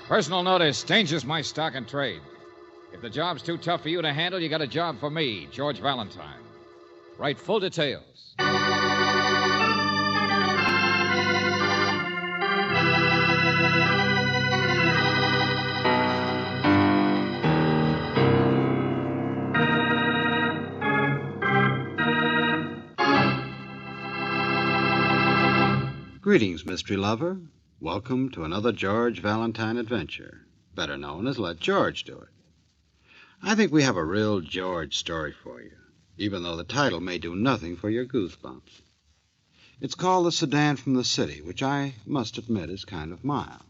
Personal notice, danger's my stock and trade. If the job's too tough for you to handle, you got a job for me, George Valentine. Write full details. Greetings, mystery lover. Welcome to another George Valentine adventure, better known as Let George Do It. I think we have a real George story for you, even though the title may do nothing for your goosebumps. It's called The Sedan from the City, which I must admit is kind of mild.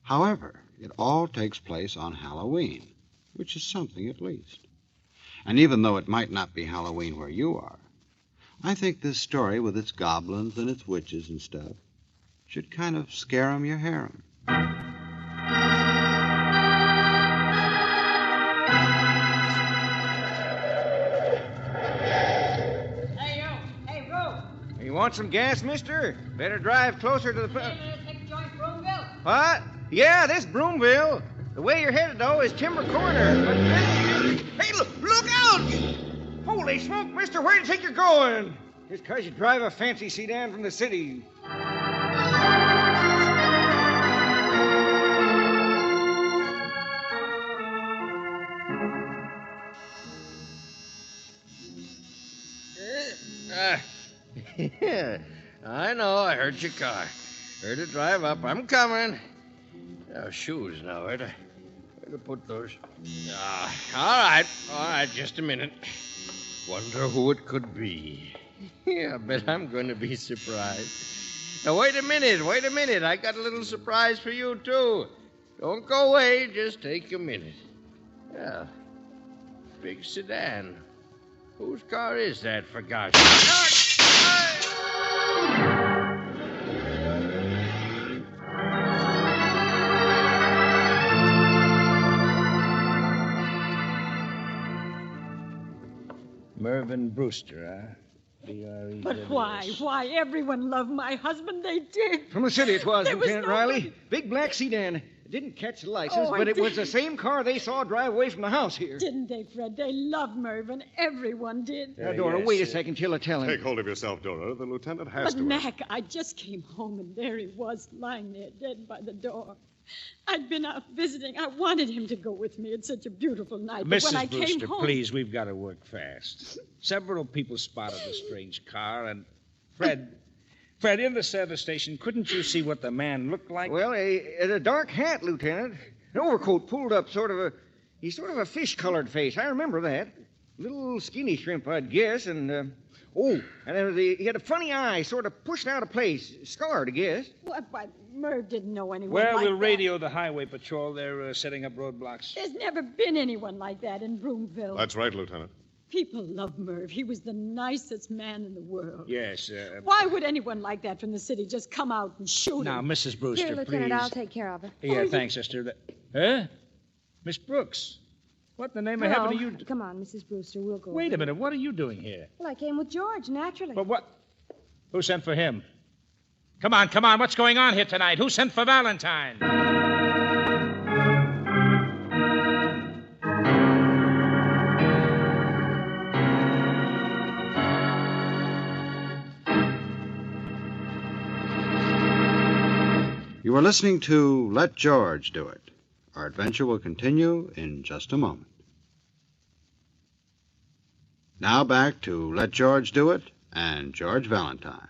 However, it all takes place on Halloween, which is something at least. And even though it might not be Halloween where you are, I think this story, with its goblins and its witches and stuff, should kind of scare 'em your harem. Hey, Ro. You want some gas, mister? Better drive closer to the... Next joint, Broomville. What? Yeah, this Broomville. The way you're headed, though, is Timber Corner. But hey, look out! Holy smoke, mister, where do you think you're going? Just 'cause you drive a fancy sedan from the city. Yeah, I know. I heard your car. Heard it drive up. I'm coming. Oh, shoes now. Where to put those? All right. Just a minute. Wonder who it could be. Yeah, I bet I'm going to be surprised. Now, wait a minute. I got a little surprise for you, too. Don't go away. Just take a minute. Yeah, big sedan. Whose car is that, for gosh sake? Mervyn Brewster, huh? B-R-E-W-S. But why? Everyone loved my husband. They did. From the city it was, There was Lieutenant nobody- Riley. Big black sedan. It didn't catch the license, Oh, I but it was did. the same car they saw drive away from the house here. Didn't they, Fred? They loved Mervyn. Everyone did. Now, Dora, yes, wait a second till I tell him. Take hold of yourself, Dora. The lieutenant has But to. Mac, I just came home and there he was, lying there dead by the door. I'd been out visiting. I wanted him to go with me. It's such a beautiful night. But when I Mrs. came Brewster, home... please, we've got to work fast. Several people spotted the strange car, and Fred, in the service station, couldn't you see what the man looked like? Well, a dark hat, Lieutenant. An overcoat pulled up, he's sort of a fish-colored face. I remember that. Little skinny shrimp, I'd guess, and he had a funny eye, sort of pushed out of place. Scarred, I guess. Why, Merv didn't know anyone Well, like we'll that. radio the highway patrol. They're setting up roadblocks. There's never been anyone like that in Broomville. That's right, Lieutenant. People love Merv. He was the nicest man in the world. Yes. Why would anyone like that from the city just come out and shoot Now, him? Mrs. Brewster, Here, Lieutenant, please. I'll take care of it. Yeah, thanks, sister. Huh? Miss Brooks, what in the name of heaven are you... Come on, Mrs. Brewster, we'll go. Wait a minute. What are you doing here? Well, I came with George, naturally. But what... Who sent for him? Come on. What's going on here tonight? Who sent for Valentine? You are listening to Let George Do It. Our adventure will continue in just a moment. Now back to Let George Do It and George Valentine.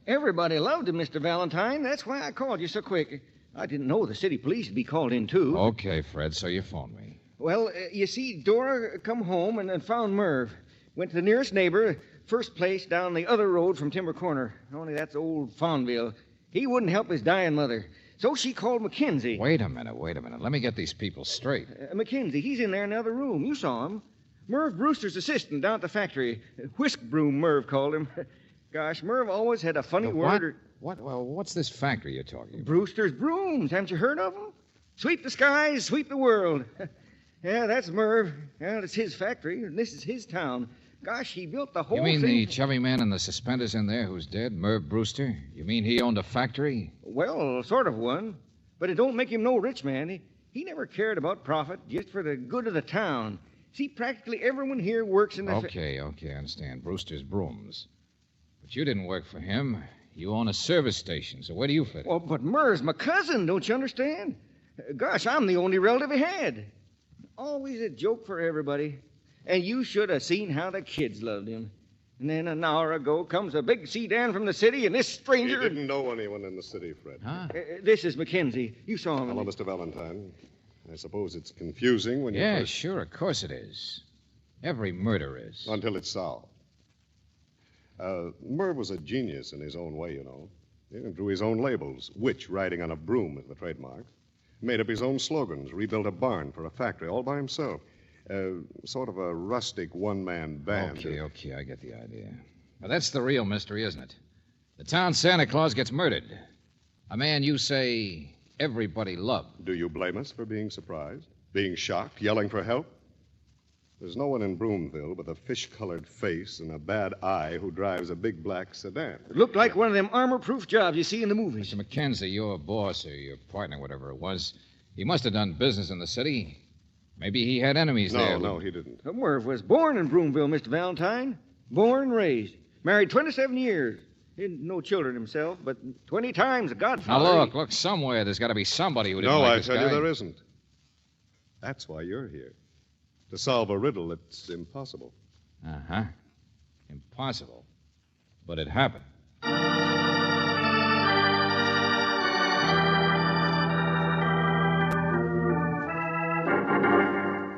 Everybody loved him, Mr. Valentine. That's why I called you so quick. I didn't know the city police would be called in, too. Okay, Fred, so you phoned me. Well, you see, Dora come home and found Merv. Went to the nearest neighbor, first place down the other road from Timber Corner. Only that's old Fonville. He wouldn't help his dying mother. So she called McKenzie. Wait a minute. Let me get these people straight. McKenzie, he's in there in the other room. You saw him. Merv Brewster's assistant down at the factory. Whisk Broom, Merv called him. Gosh, Merv always had a funny word. What's this factory you're talking about? Brewster's Brooms. Haven't you heard of them? Sweep the skies, sweep the world. Yeah, that's Merv. Well, it's his factory, and this is his town. Gosh, he built the whole You mean thing. the chubby man in the suspenders in there who's dead, Merv Brewster? You mean he owned a factory? Well, sort of one. But it don't make him no rich man. He never cared about profit, just for the good of the town. See, practically everyone here works in the... Okay, I understand. Brewster's brooms. But you didn't work for him. You own a service station, so where do you fit in? Well, but Merv's my cousin, don't you understand? Gosh, I'm the only relative he had. Always a joke for everybody. And you should have seen how the kids loved him. And then an hour ago comes a big Sedan from the city, and this He stranger... didn't know anyone in the city, Fred. Huh? This is Mackenzie. You saw him. Hello, Mr. Valentine. I suppose it's confusing when you Yeah, first... sure, of course it is. Every murder is. Until it's solved. Merv was a genius in his own way, you know. He drew his own labels. Witch riding on a broom is the trademark. Made up his own slogans. Rebuilt a barn for a factory all by himself. Sort of a rustic one-man band. Okay, I get the idea. Now, that's the real mystery, isn't it? The town Santa Claus gets murdered. A man you say everybody loved. Do you blame us for being surprised? Being shocked? Yelling for help? There's no one in Broomville with a fish-colored face and a bad eye who drives a big black sedan. It looked like one of them armor-proof jobs you see in the movies. Mr. Mackenzie, your boss or your partner, whatever it was, he must have done business in the city. Maybe he had enemies there. No, he didn't. Merv was born in Broomville, Mr. Valentine. Born and raised. Married 27 years. Didn't no children himself, but 20 times a godfather. Now, look, somewhere there's got to be somebody who didn't No, like I this tell guy. you there isn't. That's why you're here. To solve a riddle that's impossible. Uh-huh. Impossible. But it happened.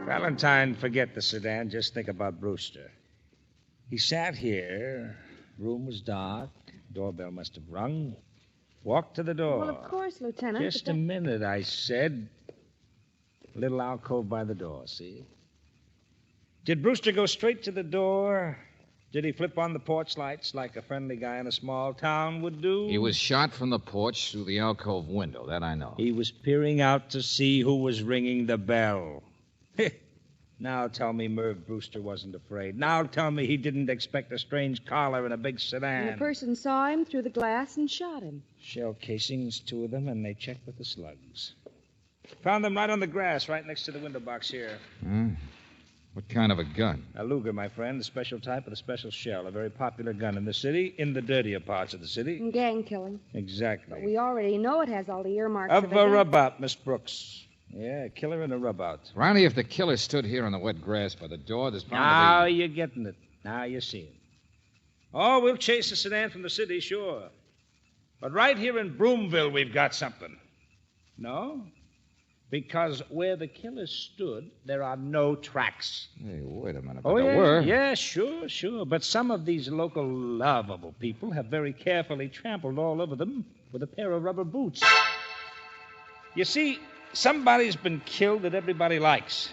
Valentine, forget the sedan. Just think about Brewster. He sat here. Room was dark. Doorbell must have rung. Walked to the door. Well, of course, Lieutenant. Just but a minute, I said. Little alcove by the door, see? Did Brewster go straight to the door? Did he flip on the porch lights like a friendly guy in a small town would do? He was shot from the porch through the alcove window. That I know. He was peering out to see who was ringing the bell. Now tell me Merv Brewster wasn't afraid. Now tell me he didn't expect a strange caller in a big sedan. And the person saw him through the glass and shot him. Shell casings, 2 of them, and they checked with the slugs. Found them right on the grass, right next to the window box here. What kind of a gun? A Luger, my friend, the special type with a special shell. A very popular gun in the city, in the dirtier parts of the city. And gang killing. Exactly. But we already know it has all the earmarks Of of a rubout, Miss Brooks. Yeah, a killer and a rubout. Ronnie, if the killer stood here in the wet grass by the door, there's bound Now to be... you're getting it. Now you see it. Oh, we'll chase the sedan from the city, sure. But right here in Broomville, we've got something. No? Because where the killer stood, there are no tracks. Hey, wait a minute. But Oh, there yeah? were. Yeah, sure. But some of these local lovable people have very carefully trampled all over them with a pair of rubber boots. You see, somebody's been killed that everybody likes.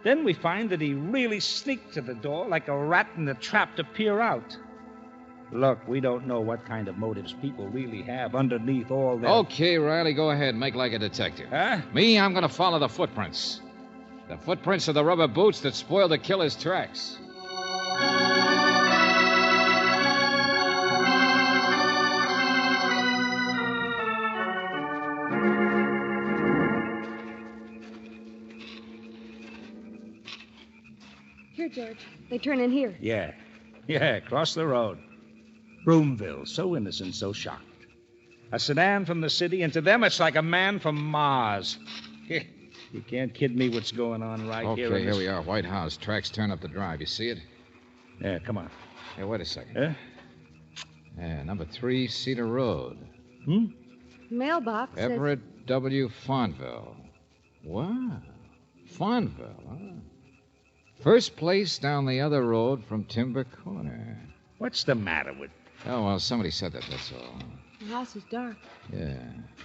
Then we find that he really sneaked to the door like a rat in a trap to peer out. Look, we don't know what kind of motives people really have underneath all that. Okay, Riley, go ahead. Make like a detective. Huh? Me, I'm going to follow the footprints. The footprints of the rubber boots that spoiled the killer's tracks. Here, George. They turn in here. Yeah, across the road. Broomville, so innocent, so shocked. A sedan from the city, and to them it's like a man from Mars. You can't kid me what's going on right here. Okay, here we are. White House. Tracks turn up the drive. You see it? Yeah, come on. Hey, wait a second. Huh? Yeah, number 3, Cedar Road. Mailbox says... Everett W. Fonville. Wow. Fonville, huh? First place down the other road from Timber Corner. What's the matter with... Oh, well, somebody said that, that's all. The house is dark. Yeah.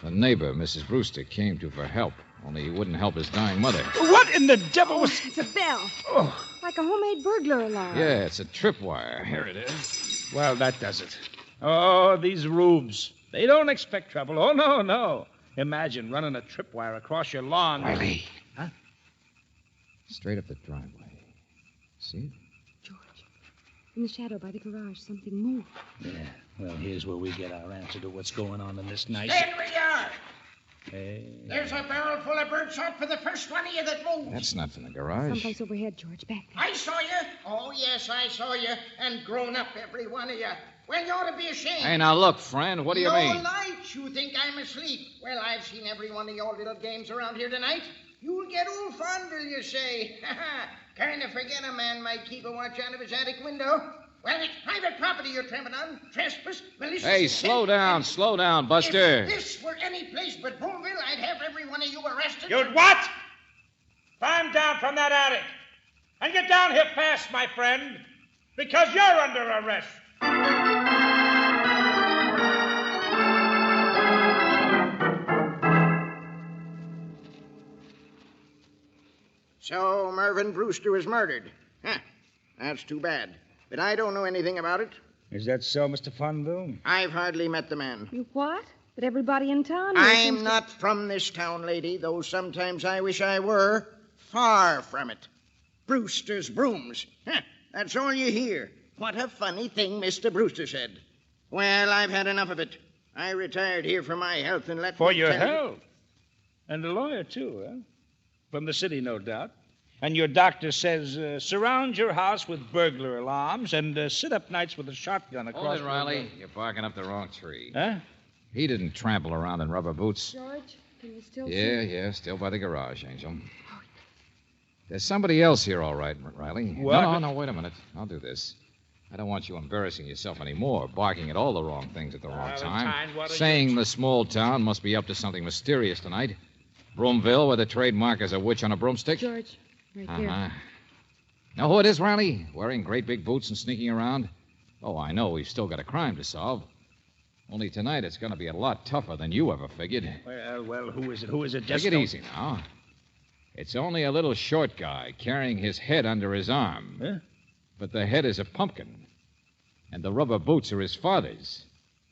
The neighbor, Mrs. Brewster, came to for help, only he wouldn't help his dying mother. What in the devil was... It's a bell. Oh. Like a homemade burglar alarm. Yeah, it's a tripwire. Here it is. Well, that does it. Oh, these rubes. They don't expect trouble. Oh, no. Imagine running a tripwire across your lawn. Riley. Huh? Straight up the driveway. See? George, in the shadow by the garage, something moved. Yeah, well, here's where we get our answer to what's going on in this nice... Stand where you are. Hey. There's a barrel full of bird shot for the first one of you that moves. That's not from the garage. Someplace overhead, George. Back there. I saw you. Oh, yes, I saw you. And grown up, every one of you. Well, you ought to be ashamed. Hey, now look, friend, what do you mean? No lights. You think I'm asleep. Well, I've seen every one of your little games around here tonight. You'll get old Fondle, you say. Kind of forget a man might keep a watch out of his attic window. Well, it's private property you're trampling on. Trespass, malicious... Hey, slow down, Buster. If this were any place but Boomville, I'd have every one of you arrested. You'd what? Climb down from that attic. And get down here fast, my friend, because you're under arrest. So Mervyn Brewster was murdered. Huh. That's too bad. But I don't know anything about it. Is that so, Mr. Fonville? I've hardly met the man. You what? But everybody in town... here I'm seems to- not from this town, lady, though sometimes I wish I were. Far from it. Brewster's brooms. Huh. That's all you hear. What a funny thing Mr. Brewster said. Well, I've had enough of it. I retired here for my health and let For me your tell you- health? And a lawyer, too, huh? From the city, no doubt. And your doctor says surround your house with burglar alarms and sit up nights with a shotgun across... Hold it, Riley. You're barking up the wrong tree. Huh? He didn't trample around in rubber boots. George, can you still Yeah, still by the garage, Angel. There's somebody else here, all right, Riley. What? No, wait a minute. I'll do this. I don't want you embarrassing yourself anymore, barking at all the wrong things at the wrong time. Valentine, what are Saying the small town must be up to something mysterious tonight. Broomville, where the trademark is a witch on a broomstick. George, right Uh-huh. there. Know who it is, Riley? Wearing great big boots and sneaking around? Oh, I know. We've still got a crime to solve. Only tonight it's going to be a lot tougher than you ever figured. Well, who is it? Who is it? Take it easy now. It's only a little short guy carrying his head under his arm. Huh? But the head is a pumpkin. And the rubber boots are his father's.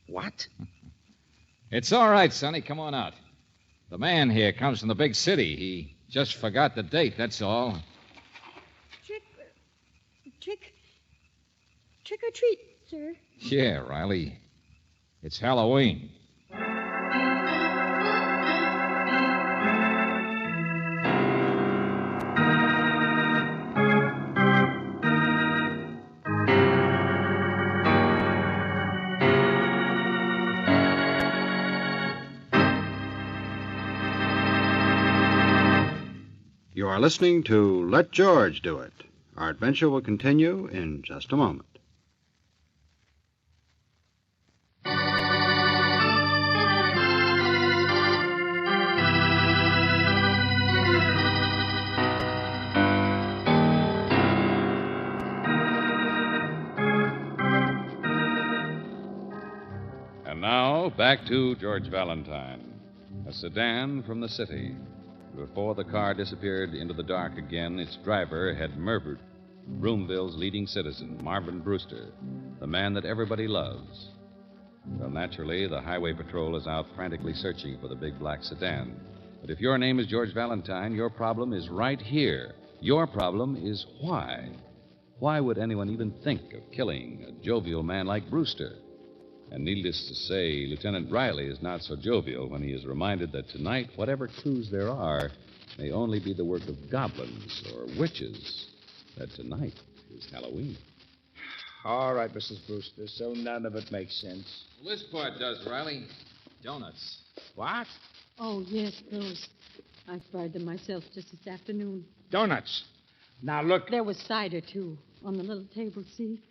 What? It's all right, Sonny. Come on out. The man here comes from the big city. He just forgot the date, that's all. Trick or treat, sir. Yeah, Riley. It's Halloween. You are listening to Let George Do It. Our adventure will continue in just a moment. And now, back to George Valentine. A sedan from the city. Before the car disappeared into the dark again, its driver had murdered Broomville's leading citizen, Marvin Brewster, the man that everybody loves. Well, naturally, the highway patrol is out frantically searching for the big black sedan. But if your name is George Valentine, your problem is right here. Your problem is why. Why would anyone even think of killing a jovial man like Brewster? And needless to say, Lieutenant Riley is not so jovial when he is reminded that tonight, whatever clues there are, may only be the work of goblins or witches. That tonight is Halloween. All right, Mrs. Brewster, so none of it makes sense. Well, this part does, Riley. Donuts. What? Oh, yes, those. I fried them myself just this afternoon. Donuts. Now, look. There was cider, too, on the little table, see?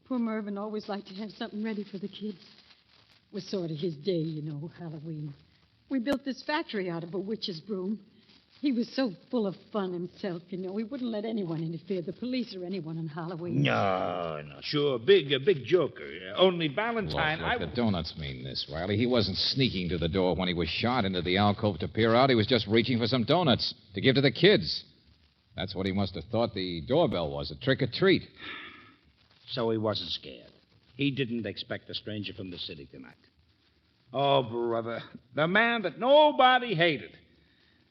Poor Mervyn always liked to have something ready for the kids. It was sort of his day, you know, Halloween. We built this factory out of a witch's broom. He was so full of fun himself, you know. He wouldn't let anyone interfere, the police or anyone on Halloween. No, sure. Big joker. Only Valentine. Look, the donuts mean this, Riley. He wasn't sneaking to the door when he was shot into the alcove to peer out. He was just reaching for some donuts to give to the kids. That's what he must have thought the doorbell was, a trick or treat. So he wasn't scared. He didn't expect a stranger from the city tonight. Oh, brother. The man that nobody hated.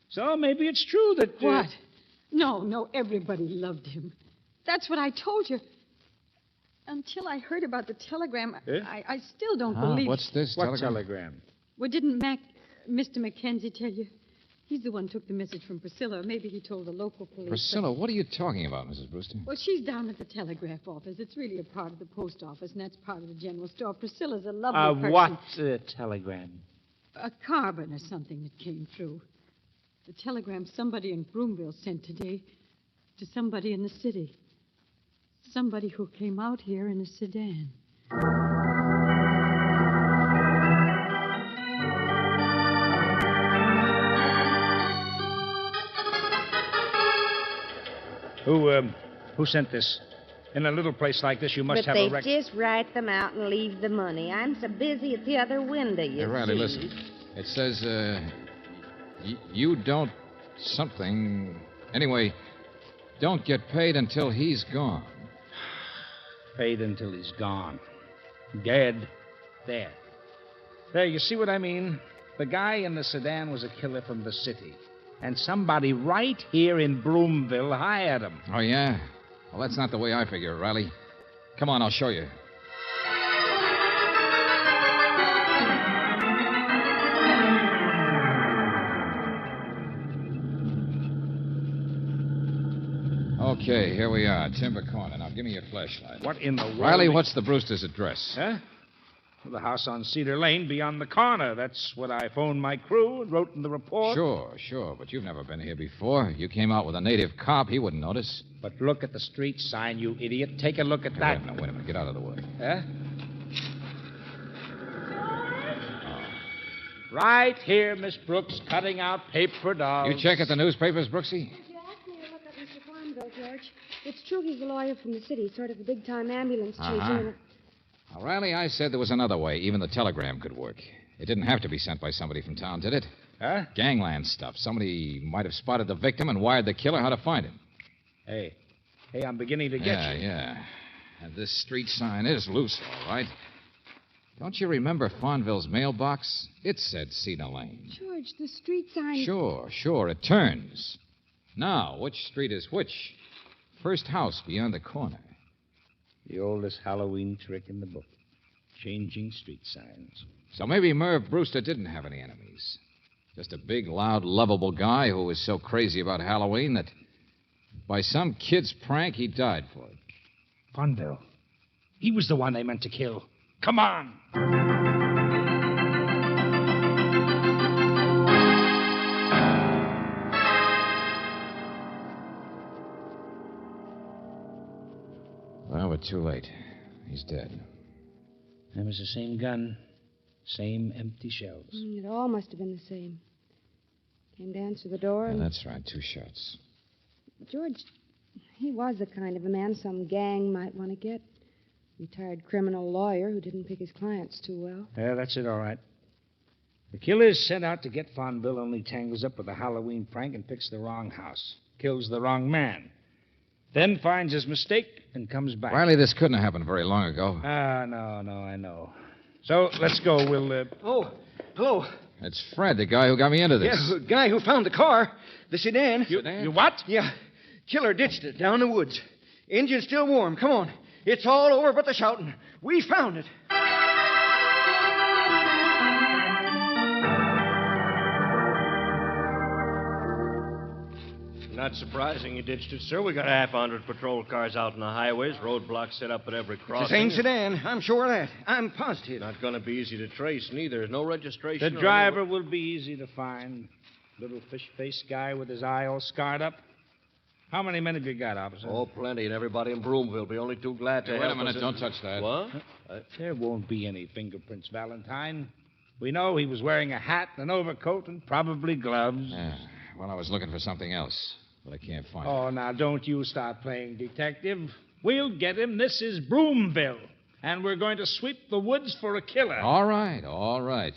So maybe it's true that... What? No, everybody loved him. That's what I told you. Until I heard about the telegram, I still don't believe What's this What telegram? telegram? Well, didn't Mr. Mackenzie tell you? He's the one who took the message from Priscilla. Maybe he told the local police. Priscilla, what are you talking about, Mrs. Brewster? Well, she's down at the telegraph office. It's really a part of the post office, and that's part of the general store. Priscilla's a lovely person. What telegram? A carbon or something that came through. The telegram somebody in Broomville sent today to somebody in the city. Somebody who came out here in a sedan. Who sent this? In a little place like this, you must But have they a record. just write them out and leave the money. I'm so busy at the other window, you Hey, Riley, see. listen. It says, you don't something. Anyway, don't get paid until he's gone. Paid until he's gone. Dead. There. There, you see what I mean? The guy in the sedan was a killer from the city. And somebody right here in Broomville hired him. Oh, yeah? Well, that's not the way I figure it, Riley. Come on, I'll show you. Okay, here we are, Timber Corner. Now, give me your flashlight. What in the world? Riley, what's the Brewster's address? Huh? Well, the house on Cedar Lane beyond the corner. That's what I phoned my crew and wrote in the report. Sure, but you've never been here before. You came out with a native cop. He wouldn't notice. But look at the street sign, you idiot. Take a look at that. Wait a minute. Get out of the way. Huh? Right here, Miss Brooks, cutting out paper dolls. You check at the newspapers, Brooksy? You asked me to look up Mr. Farnville, George. It's true he's a lawyer from the city, sort of a big-time ambulance chaser. Uh-huh. Now, Riley, I said there was another way. Even the telegram could work. It didn't have to be sent by somebody from town, did it? Huh? Gangland stuff. Somebody might have spotted the victim and wired the killer how to find him. Hey, I'm beginning to get you. Yeah. And this street sign is loose, all right. Don't you remember Farnville's mailbox? It said Cedar Lane. George, the street sign... Sure. It turns. Now, which street is which? First house beyond the corner. The oldest Halloween trick in the book. Changing street signs. So maybe Merv Brewster didn't have any enemies. Just a big, loud, lovable guy who was so crazy about Halloween that by some kid's prank, he died for it. Farnville. He was the one they meant to kill. Come on. Well, we're too late. He's dead. That was the same gun. Same empty shells. It all must have been the same. Came to answer the door Yeah, and... that's right. 2 shots. George, he was the kind of a man some gang might want to get. Retired criminal lawyer who didn't pick his clients too well. Yeah, that's it, all right. The killer's sent out to get Farnville, only tangles up with a Halloween prank and picks the wrong house. Kills the wrong man. Then finds his mistake and comes back. Riley, this couldn't have happened very long ago. No, I know. So, let's go. We'll, Oh, hello. It's Fred, the guy who got me into this. Yeah, the guy who found the car, the sedan. You what? Yeah, killer ditched it down the woods. Engine's still warm. Come on. It's all over but the shouting. We found it. Not surprising you ditched it, sir. We got 100 patrol cars out on the highways, roadblocks set up at every It's the crossing. same sedan. I'm sure of that. I'm positive. Not going to be easy to trace, neither. There's no registration. The or driver any- will be easy to find. Little fish-faced guy with his eye all scarred up. How many men have you got, officer? Oh, plenty, and everybody in Broomville will be only too glad to Hey, help wait a minute. us. Don't touch that. What? There won't be any fingerprints, Valentine. We know he was wearing a hat, an overcoat, and probably gloves. Yeah. Well, I was looking for something else, but I can't find it. Oh, now don't you start playing detective. We'll get him. This is Broomville. And we're going to sweep the woods for a killer. All right.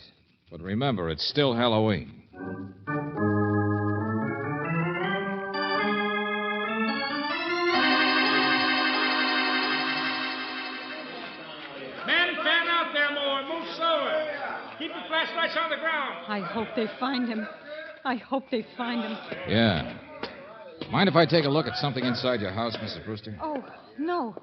But remember, it's still Halloween. Men, fan out there more. Move slower. Keep your flashlights on the ground. I hope they find him. Yeah. Mind if I take a look at something inside your house, Mrs. Brewster? Oh, no.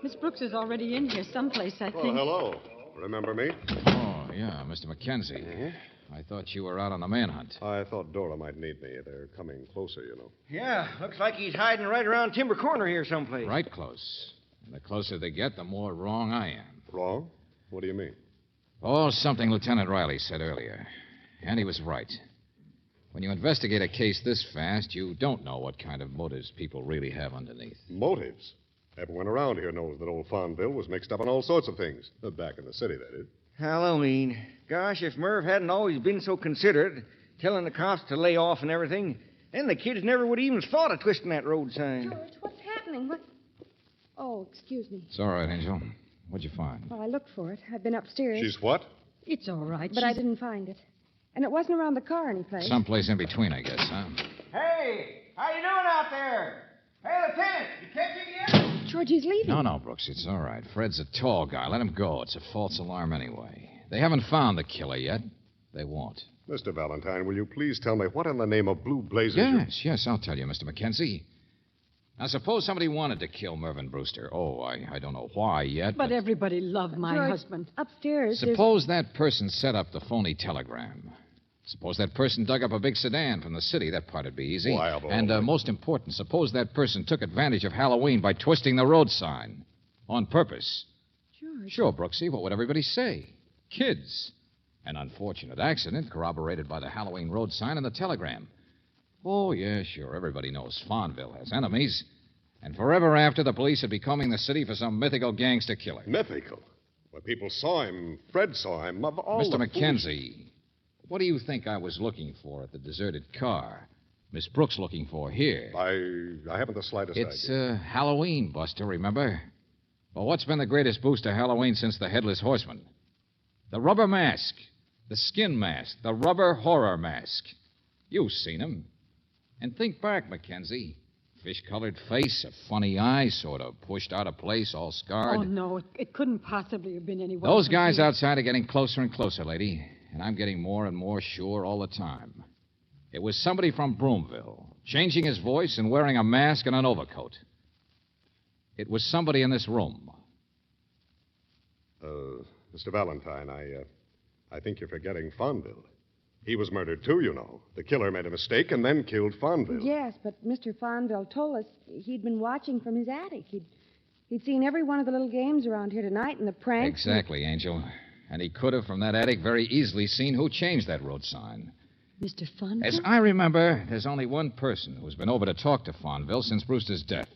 Miss Brooks is already in here someplace, I Oh, think. hello. Remember me? Oh, yeah, Mr. Mackenzie. I thought you were out on the manhunt. I thought Dora might need me. They're coming closer, you know. Yeah, looks like he's hiding right around Timber Corner here someplace. Right close. And the closer they get, the more wrong I am. Wrong? What do you mean? Oh, something Lieutenant Riley said earlier. And he was right. When you investigate a case this fast, you don't know what kind of motives people really have underneath. Motives? Everyone around here knows that old Fonville was mixed up in all sorts of things. Back in the city, that is. Halloween. Gosh, if Merv hadn't always been so considerate, telling the cops to lay off and everything, then the kids never would have even thought of twisting that road sign. George, what's happening? What? Oh, excuse me. It's all right, Angel. What'd you find? Well, I looked for it. I've been upstairs. She's what? It's all right. But I didn't find it. And it wasn't around the car anyplace. Someplace in between, I guess, huh? Hey, how you doing out there? Hey, Lieutenant, you catch him yet? George, he's leaving. No, Brooks, it's all right. Fred's a tall guy. Let him go. It's a false alarm anyway. They haven't found the killer yet. They won't. Mr. Valentine, will you please tell me what in the name of blue blazes Yes, I'll tell you, Mr. Mackenzie. Now, suppose somebody wanted to kill Mervyn Brewster. Oh, I don't know why yet. But everybody loved my George, husband. Upstairs. Suppose that person set up the phony telegram. Suppose that person dug up a big sedan from the city. That part'd be easy. Why, of all and most important, suppose that person took advantage of Halloween by twisting the road sign. On purpose. George. Sure, Brooksy. What would everybody say? Kids. An unfortunate accident corroborated by the Halloween road sign and the telegram. Oh, yeah, sure. Everybody knows Fonville has enemies. And forever after, the police would be combing the city for some mythical gangster killer. Mythical? Well, people saw him. Fred saw him. Of all Mr. the Mackenzie, what do you think I was looking for at the deserted car? Miss Brooks looking for here? I haven't the slightest It's idea. Halloween, Buster, remember? Well, what's been the greatest boost to Halloween since the Headless Horseman? The rubber mask. The skin mask. The rubber horror mask. You've seen him. And think back, Mackenzie. Fish-colored face, a funny eye, sort of pushed out of place, all scarred. Oh, no, it couldn't possibly have been anyone. Those guys here. outside are getting closer and closer, lady. And I'm getting more and more sure all the time. It was somebody from Broomville, changing his voice and wearing a mask and an overcoat. It was somebody in this room. Mr. Valentine, I think you're forgetting Fonville. He was murdered, too, you know. The killer made a mistake and then killed Fonville. Yes, but Mr. Fonville told us he'd been watching from his attic. He'd seen every one of the little games around here tonight and the pranks. Exactly, Angel. And he could have, from that attic, very easily seen who changed that road sign. Mr. Fonville? As I remember, there's only one person who's been over to talk to Fonville since Brewster's death,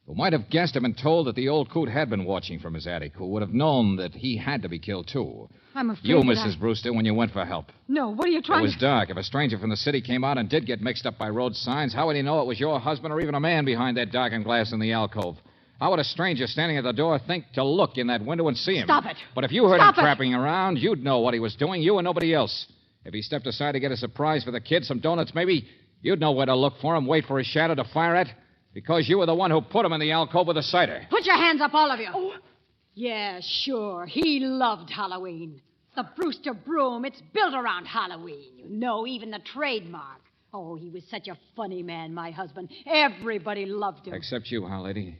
who might have guessed him and told that the old coot had been watching from his attic, who would have known that he had to be killed, too. I'm afraid You, that Mrs. Brewster, when you went for help. No, what are you It trying was to... dark. If a stranger from the city came out and did get mixed up by road signs, how would he know it was your husband or even a man behind that darkened glass in the alcove? How would a stranger standing at the door think to look in that window and see him? Stop it. But if you heard Stop him it. trapping around, you'd know what he was doing, you and nobody else. If he stepped aside to get a surprise for the kids, some donuts maybe, you'd know where to look for him, wait for his shadow to fire at, because you were the one who put him in the alcove with the cider. Put your hands up, all of you. Oh. Yeah, sure. He loved Halloween. The Brewster broom, it's built around Halloween. You know, even the trademark. Oh, he was such a funny man, my husband. Everybody loved him. Except you, huh, lady?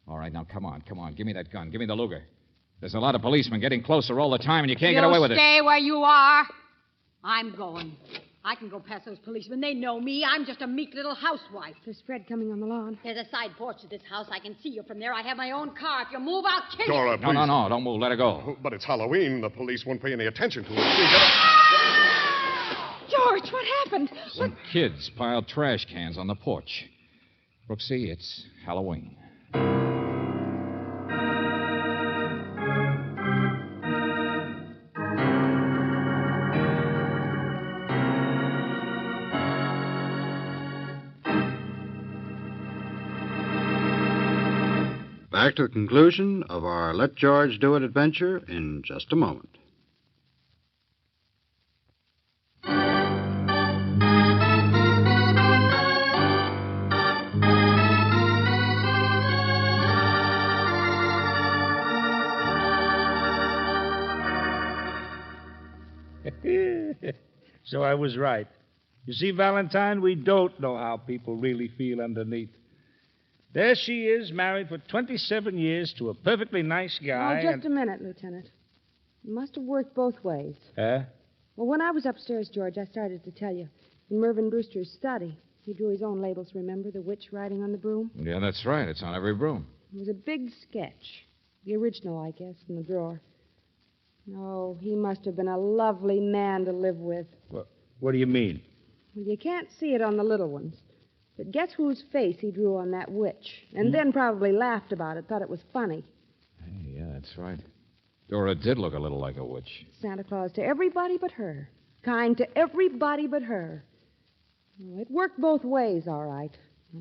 All right, now, come on. Give me that gun. Give me the Luger. There's a lot of policemen getting closer all the time, and you can't get away with it. Stay where you are. I'm going. I can go past those policemen. They know me. I'm just a meek little housewife. There's Fred coming on the lawn. There's a side porch to this house. I can see you from there. I have my own car. If you move, I'll kill you. Dora, please. No, don't move. Let her go. But it's Halloween. The police won't pay any attention to it. George, what happened? Some kids piled trash cans on the porch. Brooksy, it's Halloween. Back to the conclusion of our Let George Do It adventure in just a moment. So I was right. You see, Valentine, we don't know how people really feel underneath. There she is, married for 27 years to a perfectly nice guy. Oh, just a minute, Lieutenant. It must have worked both ways. Huh? Well, when I was upstairs, George, I started to tell you. In Mervyn Brewster's study, he drew his own labels, remember? The witch riding on the broom? Yeah, that's right. It's on every broom. It was a big sketch. The original, I guess, in the drawer. Oh, he must have been a lovely man to live with. What do you mean? Well, you can't see it on the little ones. But guess whose face he drew on that witch? And then probably laughed about it, thought it was funny. Hey, yeah, that's right. Dora did look a little like a witch. Santa Claus to everybody but her. Kind to everybody but her. Well, it worked both ways, all right.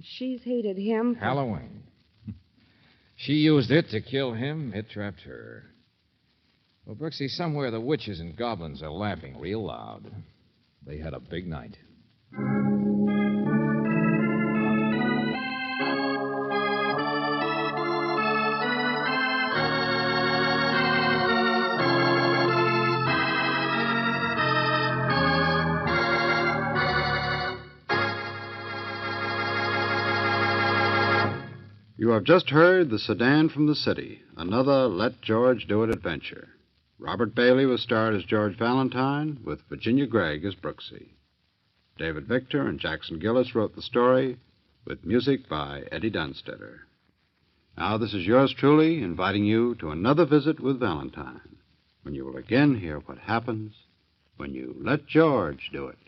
She's hated him. Halloween. She used it to kill him. It trapped her. Well, Brooksy, somewhere the witches and goblins are laughing real loud. They had a big night. You have just heard The Sedan from the City, another Let George Do It adventure. Robert Bailey was starred as George Valentine, with Virginia Gregg as Brooksy. David Victor and Jackson Gillis wrote the story, with music by Eddie Dunstetter. Now, this is yours truly, inviting you to another visit with Valentine, when you will again hear what happens when you let George do it.